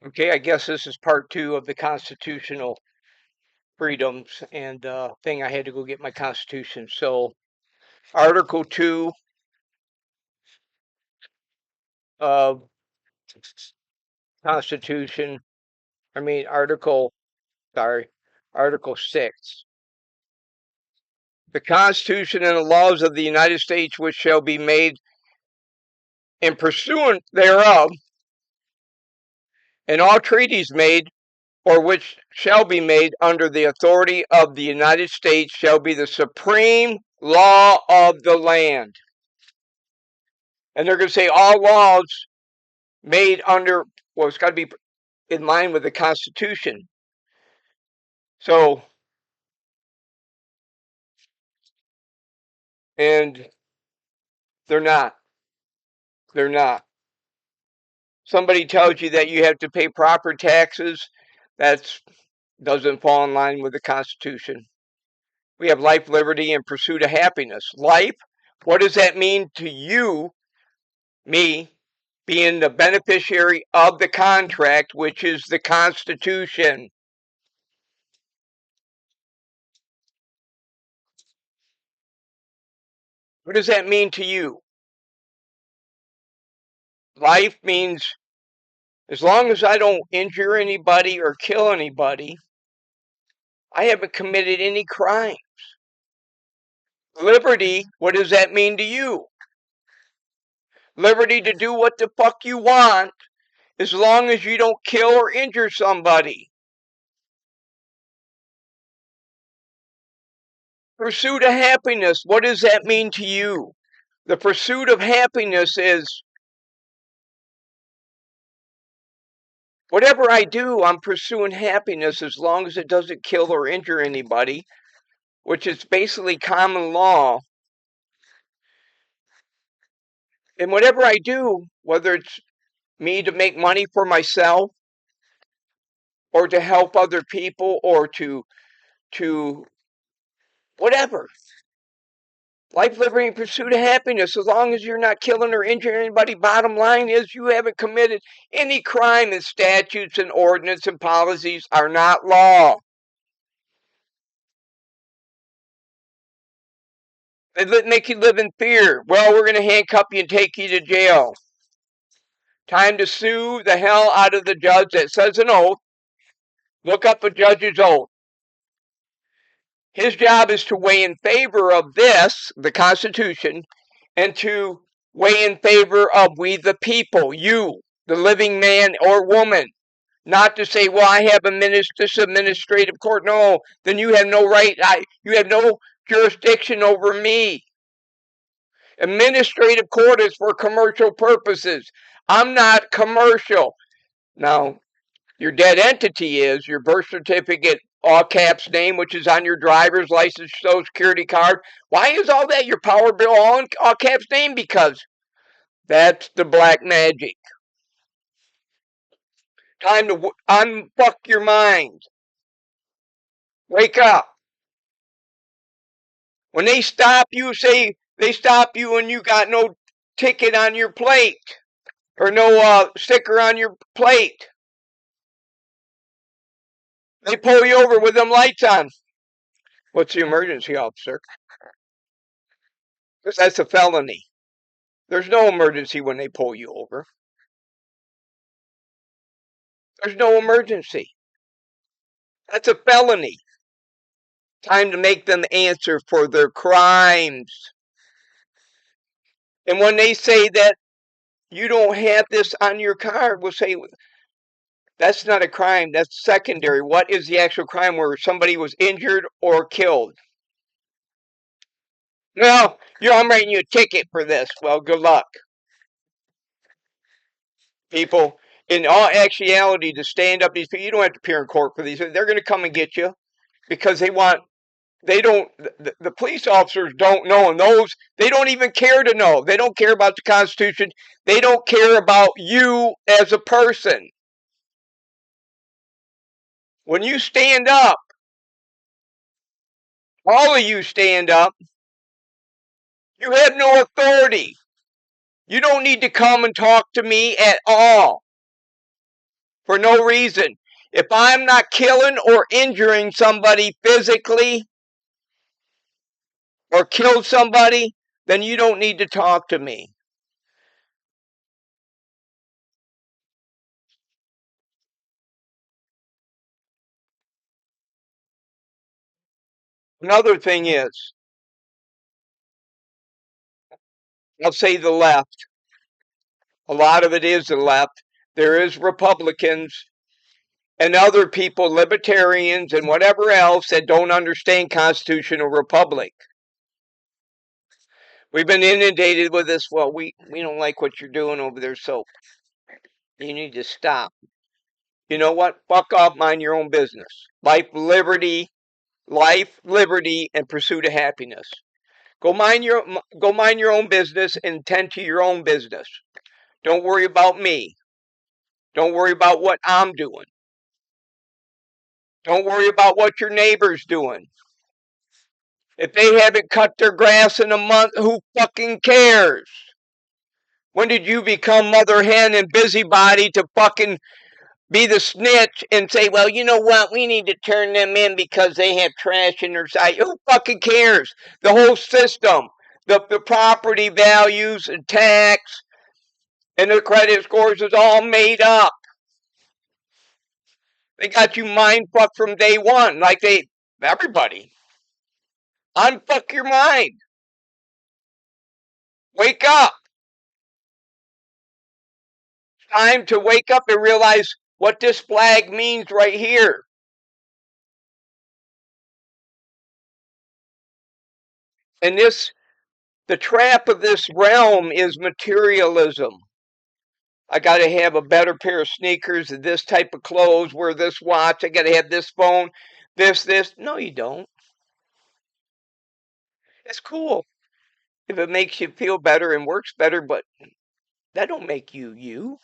Okay, I guess this is part two of the constitutional freedoms and thing. I had to go get my constitution. So, Article 2 of Constitution, I mean, Article 6. The Constitution and the laws of the United States, which shall be made in pursuant thereof, and all treaties made or which shall be made under the authority of the United States shall be the supreme law of the land. And they're going to say all laws made under, well, it's got to be in line with the Constitution. So, and they're not. They're not. Somebody tells you that you have to pay proper taxes. That doesn't fall in line with the Constitution. We have life, liberty, and pursuit of happiness. Life, what does that mean to you, me, being the beneficiary of the contract, which is the Constitution? What does that mean to you? Life means as long as I don't injure anybody or kill anybody, I haven't committed any crime. Liberty, what does that mean to you? Liberty to do what the fuck you want as long as you don't kill or injure somebody. Pursuit of happiness, what does that mean to you? The pursuit of happiness is whatever I do, I'm pursuing happiness as long as it doesn't kill or injure anybody, which is basically common law. And whatever I do, whether it's me to make money for myself or to help other people or to whatever. Life, liberty, and pursuit of happiness. As long as you're not killing or injuring anybody, bottom line is you haven't committed any crime, and statutes and ordinance and policies are not law. They make you live in fear. Well, we're going to handcuff you and take you to jail. Time to sue the hell out of the judge that says an oath. Look up a judge's oath. His job is to weigh in favor of this, the Constitution, and to weigh in favor of we the people, you, the living man or woman. Not to say, well, I have this administrative court. No, then you have no right. You have no jurisdiction over me. Administrative court is for commercial purposes. I'm not commercial. Now, your dead entity is your birth certificate, all caps name, which is on your driver's license, social security card. Why is all that your power bill all caps name? Because that's the black magic. Time to unfuck your mind. Wake up. When they stop you, say they stop you and you got no ticket on your plate or no sticker on your plate. They pull you over with them lights on. What's the emergency, officer? Because that's a felony. There's no emergency when they pull you over. There's no emergency. That's a felony. Time to make them answer for their crimes. And when they say that you don't have this on your card, we'll say that's not a crime. That's secondary. What is the actual crime where somebody was injured or killed? No, I'm writing you a ticket for this. Well, good luck. People, in all actuality, to stand up these people, you don't have to appear in court for these. They're going to come and get you because they don't, the police officers don't know, and they don't even care to know. They don't care about the Constitution. They don't care about you as a person. When you stand up, all of you stand up, you have no authority. You don't need to come and talk to me at all. for no reason. If I'm not killing or injuring somebody physically or killed somebody, then you don't need to talk to me. Another thing is, I'll say the left. A lot of it is the left. There is Republicans and other people, libertarians and whatever else, that don't understand constitutional republic. We've been inundated with this. Well, we don't like what you're doing over there, so you need to stop. You know what? Fuck off, mind your own business. Life, liberty, and pursuit of happiness. Go mind your own business and tend to your own business. Don't worry about me. Don't worry about what I'm doing. Don't worry about what your neighbor's doing. If they haven't cut their grass in a month, who fucking cares? When did you become mother hen and busybody to fucking be the snitch and say, well, you know what, we need to turn them in because they have trash in their site? Who fucking cares? The whole system, the property values and tax and the credit scores is all made up. They got you mind fucked from day one, like everybody. Unfuck your mind. Wake up. Time to wake up and realize what this flag means right here. And the trap of this realm is materialism. I got to have a better pair of sneakers, this type of clothes, wear this watch. I got to have this phone, this. No, you don't. It's cool if it makes you feel better and works better, but that don't make you you.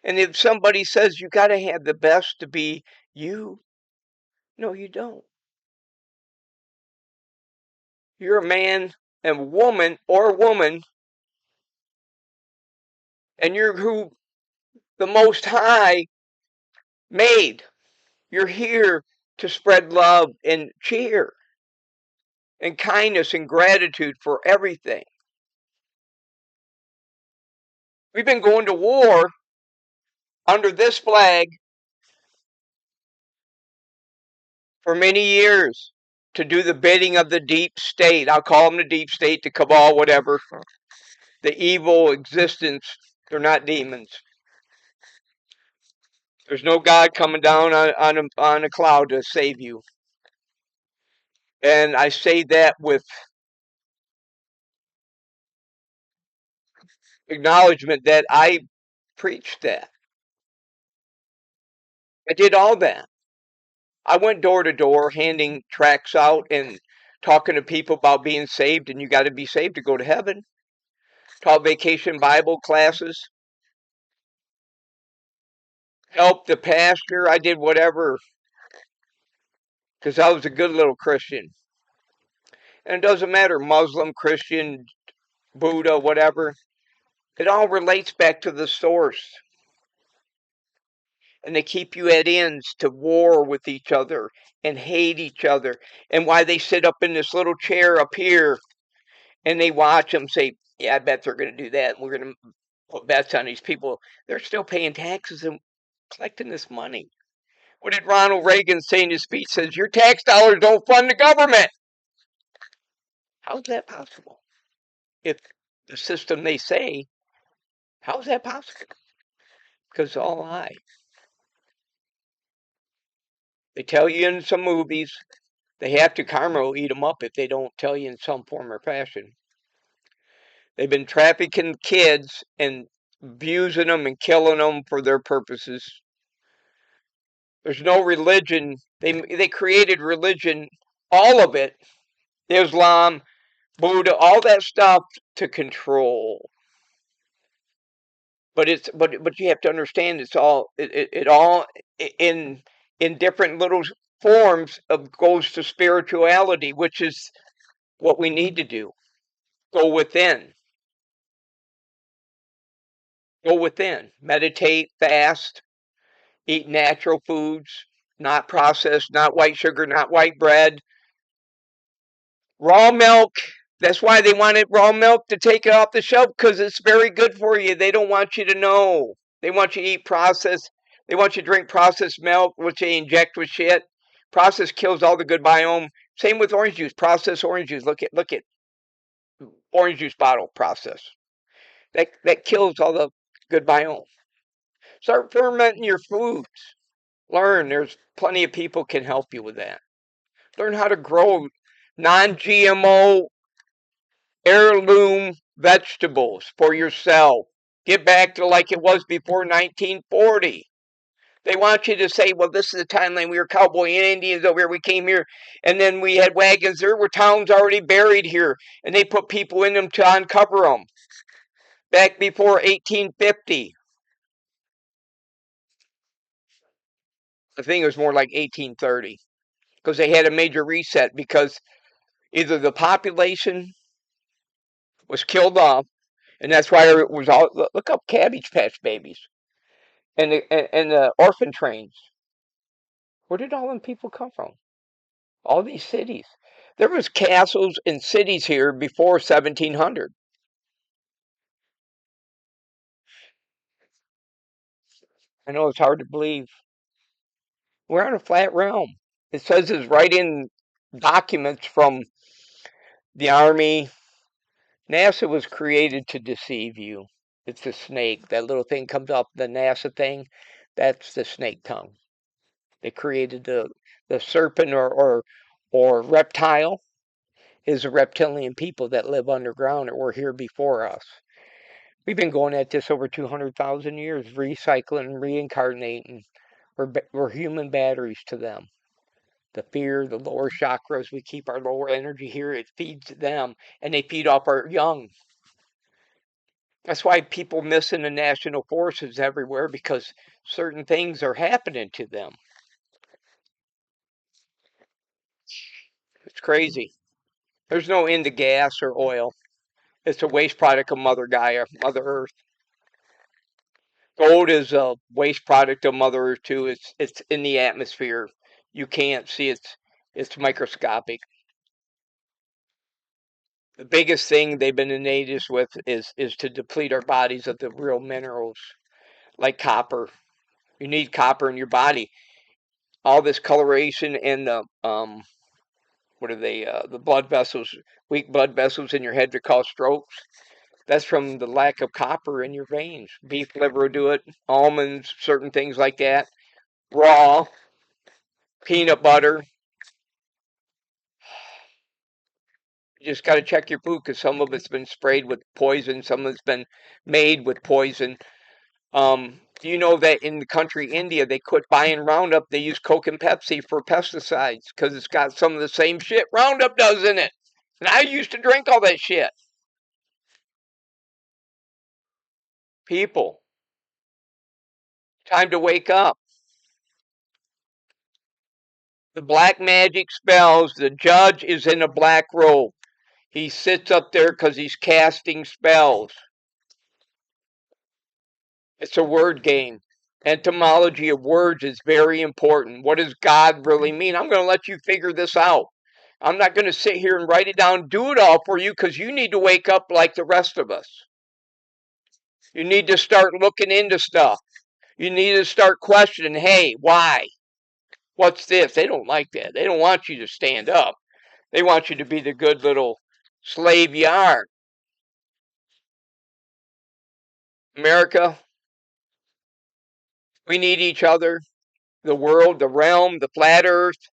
And if somebody says you got to have the best to be you, no, you don't. You're a man and woman or woman, and you're who the Most High made. You're here to spread love and cheer and kindness and gratitude for everything. We've been going to war under this flag for many years to do the bidding of the deep state. I'll call them the deep state, the cabal, whatever. The evil existence. They're not demons. There's no God coming down on a cloud to save you. And I say that with acknowledgement that I preached that. I did all that. I went door to door handing tracts out and talking to people about being saved, and you got to be saved to go to heaven. Taught vacation Bible classes. Helped the pastor. I did whatever because I was a good little Christian. And it doesn't matter, Muslim, Christian, Buddha, whatever. It all relates back to the source. And they keep you at ends to war with each other and hate each other. And why they sit up in this little chair up here and they watch them say, yeah, I bet they're going to do that. And we're going to put bets on these people. They're still paying taxes and collecting this money. What did Ronald Reagan say in his speech? Says, your tax dollars don't fund the government. How's that possible? If the system they say, how's that possible? Because it's all lie. They tell you in some movies, they have to, karma will eat them up if they don't tell you in some form or fashion. They've been trafficking kids and abusing them and killing them for their purposes. There's no religion. They created religion, all of it, Islam, Buddha, all that stuff to control. But you have to understand it's all it all in different little forms of goes to spirituality, which is what we need to do. Go within. Go within. Meditate, fast, Eat natural foods, not processed, not white sugar, not white bread. Raw milk. That's why they wanted raw milk to take it off the shelf because it's very good for you. They don't want you to know. They want you to eat processed. They want you to drink processed milk, which they inject with shit. Processed kills all the good biome. Same with orange juice. Processed orange juice. Look at orange juice bottle process. That kills all the good biome. Start fermenting your foods. Learn. There's plenty of people can help you with that. Learn how to grow non-GMO heirloom vegetables for yourself. Get back to like it was before 1940. They want you to say, well, this is the timeline. We were cowboy and Indians over here. We came here. And then we had wagons. There were towns already buried here. And they put people in them to uncover them. Back before 1850. I think it was more like 1830. Because they had a major reset because either the population was killed off. And that's why it was all, look up Cabbage Patch Babies. And the orphan trains. Where did all them people come from? All these cities. There was castles and cities here before 1700. I know it's hard to believe. We're on a flat realm. It says it's right in documents from the Army. NASA was created to deceive you. It's the snake. That little thing comes up, the NASA thing. That's the snake tongue. They created the serpent or reptile is the reptilian people that live underground or were here before us. We've been going at this over 200,000 years, recycling, reincarnating. We're human batteries to them. The fear, the lower chakras, we keep our lower energy here. It feeds them, and they feed off our young. That's why people missing the national forces everywhere because certain things are happening to them. It's crazy. There's no end to gas or oil. It's a waste product of Mother Gaia, Mother Earth. Gold is a waste product of Mother Earth too. It's in the atmosphere. You can't see it's microscopic. The biggest thing they've been innate us with is to deplete our bodies of the real minerals like copper. You need copper in your body. All this coloration and the what are they? The blood vessels, weak blood vessels in your head that cause strokes. That's from the lack of copper in your veins. Beef liver will do it. Almonds, certain things like that. Raw peanut butter. You just got to check your food because some of it's been sprayed with poison. Some of it's been made with poison. Do you know that in the country India, they quit buying Roundup? They use Coke and Pepsi for pesticides because it's got some of the same shit Roundup does in it. And I used to drink all that shit. People, time to wake up. The black magic spells. The judge is in a black robe. He sits up there because he's casting spells. It's a word game. Etymology of words is very important. What does God really mean? I'm going to let you figure this out. I'm not going to sit here and write it down, do it all for you because you need to wake up like the rest of us. You need to start looking into stuff. You need to start questioning, hey, why? What's this? They don't like that. They don't want you to stand up. They want you to be the good little slave you are. America, we need each other. The world, the realm, the flat earth.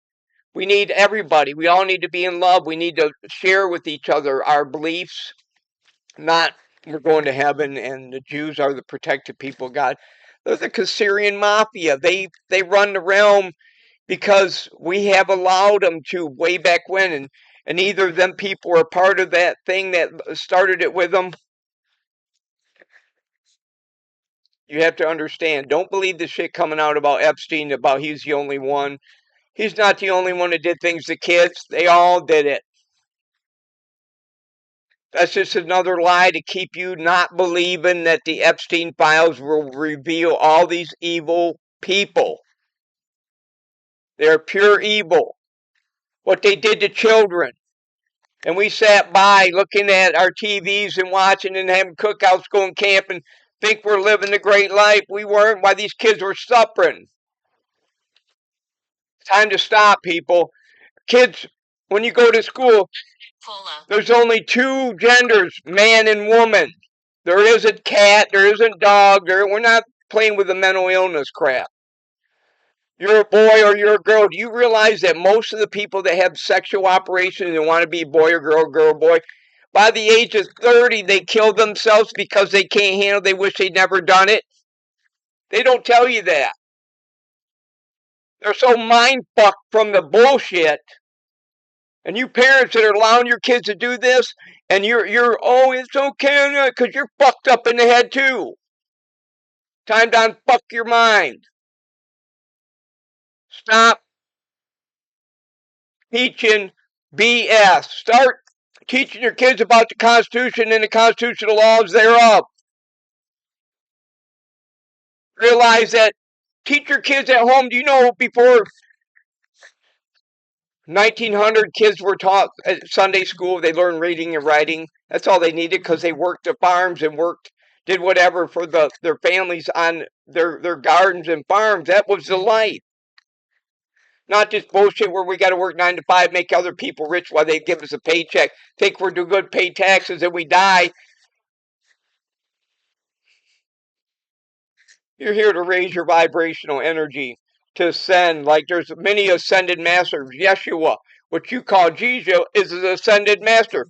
We need everybody. We all need to be in love. We need to share with each other our beliefs. Not we're going to heaven and the Jews are the protected people of God. They're the Caesarian mafia. They run the realm because we have allowed them to way back when. And either of them people are part of that thing that started it with them. You have to understand. Don't believe the shit coming out about Epstein, about he's the only one. He's not the only one that did things to kids. They all did it. That's just another lie to keep you not believing that the Epstein files will reveal all these evil people. They're pure evil. What they did to children. And we sat by looking at our TVs and watching and having cookouts, going camping, think we're living the great life. We weren't. Why these kids were suffering. Time to stop, people. Kids, when you go to school, there's only two genders, man and woman. There isn't cat, there isn't dog. We're not playing with the mental illness crap. You're a boy or you're a girl. Do you realize that most of the people that have sexual operations and want to be boy or girl, boy, by the age of 30, they kill themselves because they can't handle it. They wish they'd never done it. They don't tell you that. They're so mind fucked from the bullshit. And you parents that are allowing your kids to do this, and you're oh, it's okay, because you're fucked up in the head too. Time to unfuck your mind. Stop teaching BS. Start teaching your kids about the Constitution and the constitutional laws thereof. Realize that. Teach your kids at home. Do you know before 1900 kids were taught at Sunday school, they learned reading and writing? That's all they needed because they worked the farms and did whatever for their families on their gardens and farms. That was the life. Not just bullshit where we got to work 9 to 5, make other people rich while they give us a paycheck. Think we're doing good, pay taxes, and we die. You're here to raise your vibrational energy, to ascend. Like there's many ascended masters. Yeshua, what you call Jesus, is an ascended master.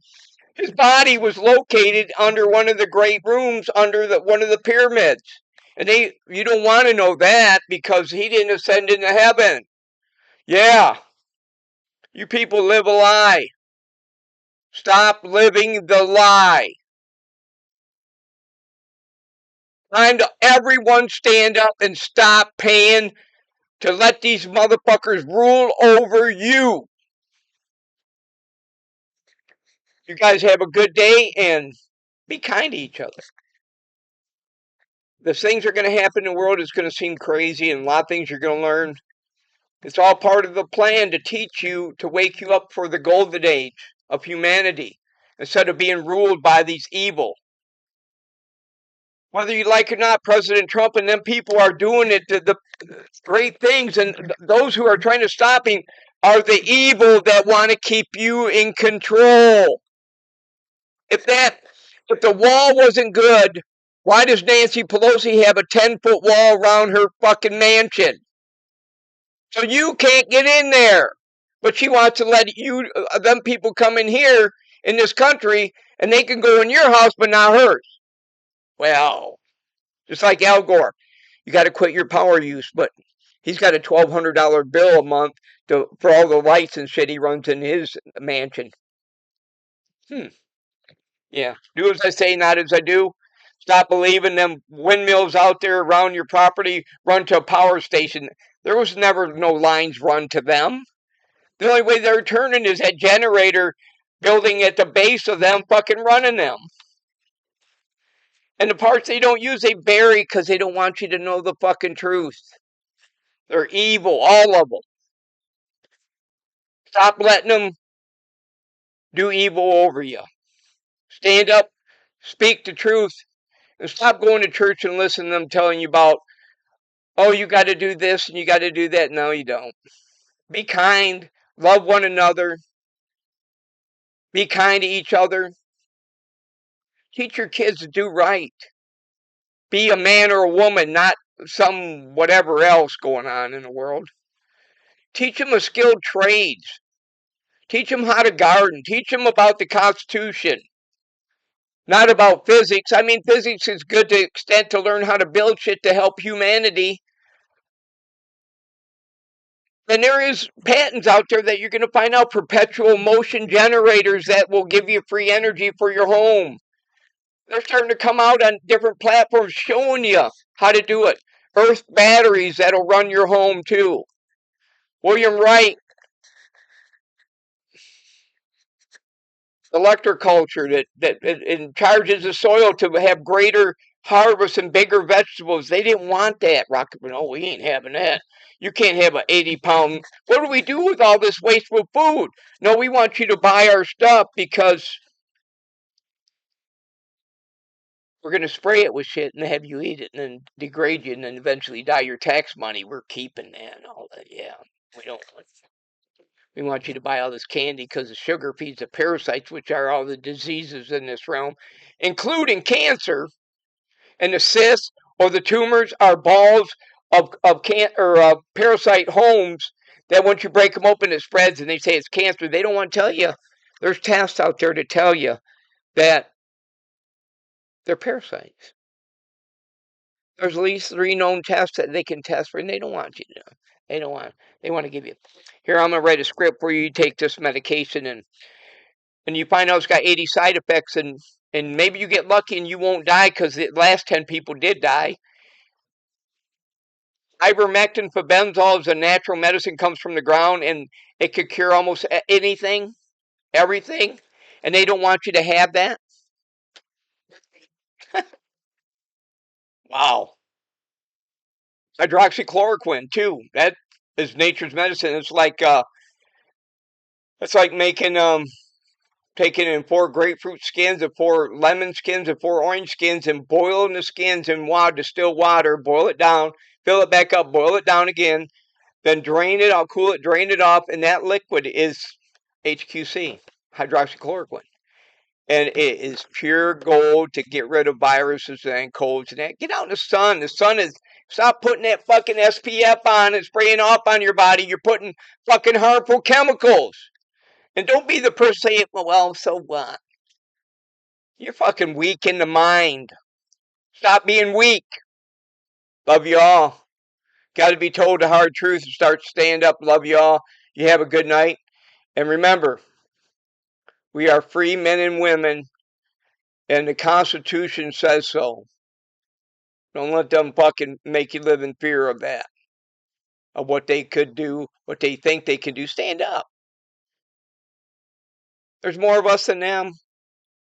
His body was located under one of the great rooms under one of the pyramids. And you don't want to know that because he didn't ascend into heaven. Yeah. You people live a lie. Stop living the lie. Time to everyone stand up and stop paying to let these motherfuckers rule over you. You guys have a good day and be kind to each other. The things are going to happen in the world is going to seem crazy, and a lot of things you're going to learn. It's all part of the plan to teach you, to wake you up for the golden age of humanity, instead of being ruled by these evil. Whether you like it or not, President Trump and them people are doing it, the great things, and those who are trying to stop him are the evil that want to keep you in control. If the wall wasn't good, why does Nancy Pelosi have a 10-foot wall around her fucking mansion? So you can't get in there. But she wants to let them people come in here in this country, and they can go in your house, but not hers. Well, just like Al Gore, you got to quit your power use, but he's got a $1,200 bill a month for all the lights and shit he runs in his mansion. Yeah, do as I say, not as I do. Stop believing them windmills out there around your property run to a power station. There was never no lines run to them. The only way they're turning is that generator building at the base of them fucking running them. And the parts they don't use, they bury because they don't want you to know the fucking truth. They're evil, all of them. Stop letting them do evil over you. Stand up, speak the truth, and stop going to church and listening to them telling you about, oh, you got to do this and you got to do that. No, you don't. Be kind. Love one another. Be kind to each other. Teach your kids to do right. Be a man or a woman, not some whatever else going on in the world. Teach them a skilled trades. Teach them how to garden. Teach them about the Constitution. Not about physics. I mean, physics is good to the extent to learn how to build shit to help humanity. And there is patents out there that you're going to find out, perpetual motion generators that will give you free energy for your home. They're starting to come out on different platforms showing you how to do it. Earth batteries that'll run your home too. William Wright, electroculture that encourages the soil to have greater harvesting bigger vegetables. They didn't want that. Rocket, no, we ain't having that. You can't have an 80-pound. What do we do with all this wasteful food? No, we want you to buy our stuff because we're going to spray it with shit and have you eat it and then degrade you and then eventually die. Your tax money, we're keeping that and all that. Yeah, we don't. We want you to buy all this candy because the sugar feeds the parasites, which are all the diseases in this realm, including cancer. And the cysts or the tumors are balls of parasite homes that once you break them open, it spreads, and they say it's cancer. They don't want to tell you. There's tests out there to tell you that they're parasites. There's at least 3 known tests that they can test for, and they don't want you to know. They don't want. They want to give you. Here, I'm gonna write a script for you. You take this medication, and you find out it's got 80 side effects, and maybe you get lucky and you won't die because the last 10 people did die. Ivermectin for benzol is a natural medicine, comes from the ground, and it could cure almost anything, everything, and they don't want you to have that. Wow. Hydroxychloroquine too. That is nature's medicine. It's like making taking in 4 grapefruit skins and 4 lemon skins and 4 orange skins and boiling the skins in water, distilled water, boil it down, fill it back up, boil it down again, then drain it out, cool it, drain it off, and that liquid is HQC, hydroxychloroquine. And it is pure gold to get rid of viruses and colds and that. Get out in the sun. The sun is, stop putting that fucking SPF on and spraying off on your body. You're putting fucking harmful chemicals. And don't be the person saying, well, so what? You're fucking weak in the mind. Stop being weak. Love you all. Got to be told the hard truth and start to stand up. Love you all. You have a good night. And remember, we are free men and women, and the Constitution says so. Don't let them fucking make you live in fear of that, of what they could do, what they think they can do. Stand up. There's more of us than them.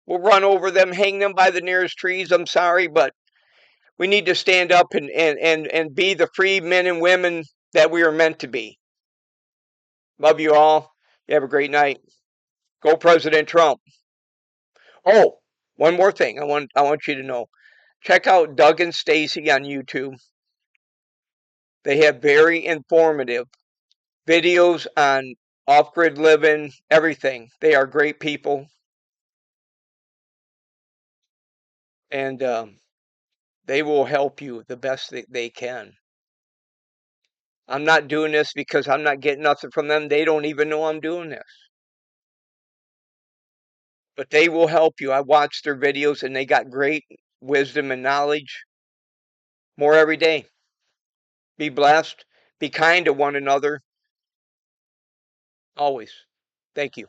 We'll run over them, hang them by the nearest trees. I'm sorry, but we need to stand up and be the free men and women that we are meant to be. Love you all. You have a great night. Go President Trump. Oh, one more thing I want you to know. Check out Doug and Stacy on YouTube. They have very informative videos on off-grid living, everything. They are great people, and they will help you the best that they can. I'm not doing this because I'm not getting nothing from them. They don't even know I'm doing this. But they will help you. I watched their videos, and they got great wisdom and knowledge. More every day. Be blessed. Be kind to one another. Always. Thank you.